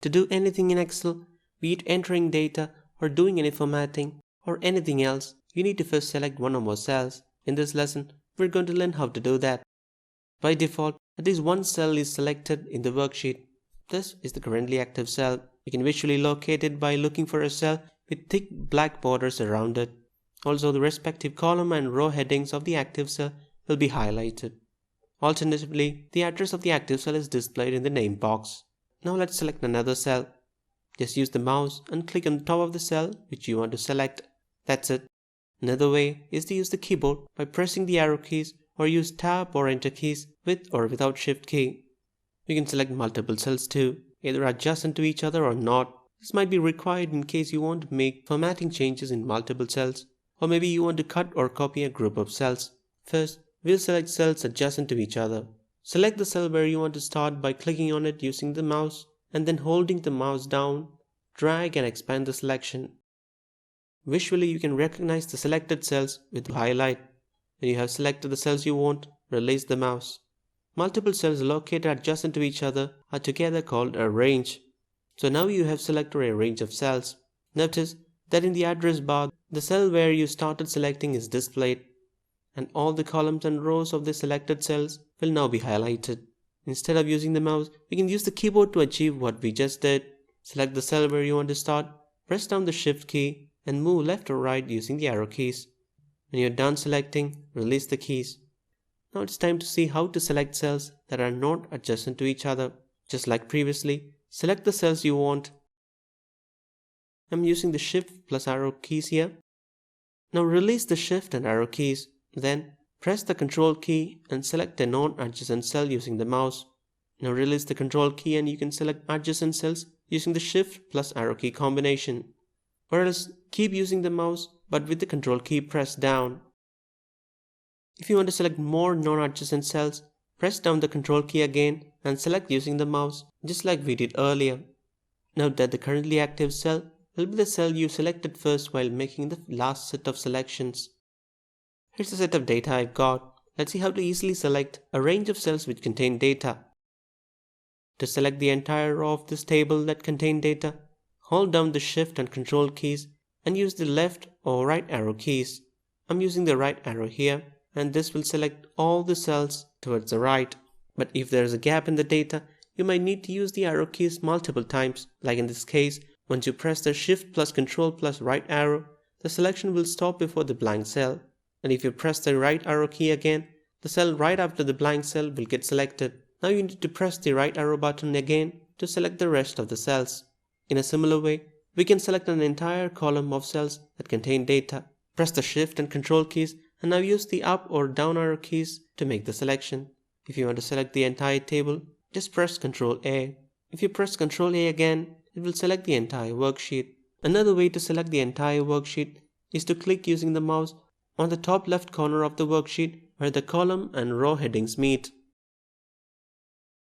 To do anything in Excel, be it entering data or doing any formatting or anything else, you need to first select one or more cells. In this lesson, we're going to learn how to do that. By default, at least one cell is selected in the worksheet. This is the currently active cell. You can visually locate it by looking for a cell with thick black borders around it. Also, the respective column and row headings of the active cell will be highlighted. Alternatively, the address of the active cell is displayed in the name box. Now let's select another cell. Just use the mouse and click on the top of the cell which you want to select. That's it. Another way is to use the keyboard by pressing the arrow keys or use Tab or Enter keys with or without Shift key. You can select multiple cells too, either adjacent to each other or not. This might be required in case you want to make formatting changes in multiple cells, or maybe you want to cut or copy a group of cells. First, we'll select cells adjacent to each other. Select the cell where you want to start by clicking on it using the mouse and then holding the mouse down, drag and expand the selection. Visually, you can recognize the selected cells with highlight. When you have selected the cells you want, release the mouse. Multiple cells located adjacent to each other are together called a range. So now you have selected a range of cells. Notice that in the address bar, the cell where you started selecting is displayed, and all the columns and rows of the selected cells will now be highlighted. Instead of using the mouse, we can use the keyboard to achieve what we just did. Select the cell where you want to start, press down the Shift key, and move left or right using the arrow keys. When you're done selecting, release the keys. Now it's time to see how to select cells that are not adjacent to each other. Just like previously, select the cells you want. I'm using the Shift plus arrow keys here. Now release the Shift and arrow keys. Then press the Control key and select a non-adjacent cell using the mouse. Now release the Control key and you can select adjacent cells using the Shift plus arrow key combination. Or else keep using the mouse but with the Control key pressed down. If you want to select more non-adjacent cells, press down the Control key again and select using the mouse just like we did earlier. Note that the currently active cell will be the cell you selected first while making the last set of selections. Here's the set of data I've got. Let's see how to easily select a range of cells which contain data. To select the entire row of this table that contain data, hold down the Shift and Control keys and use the left or right arrow keys. I'm using the right arrow here, and this will select all the cells towards the right. But if there is a gap in the data, you might need to use the arrow keys multiple times. Like in this case, once you press the Shift plus Control plus right arrow, the selection will stop before the blank cell. And if you press the right arrow key again, the cell right after the blank cell will get selected. Now you need to press the right arrow button again to select the rest of the cells. In a similar way, we can select an entire column of cells that contain data. Press the Shift and Control keys and now use the up or down arrow keys to make the selection. If you want to select the entire table, just press Ctrl A. If you press Ctrl A again, it will select the entire worksheet. Another way to select the entire worksheet is to click using the mouse on the top left corner of the worksheet where the column and row headings meet.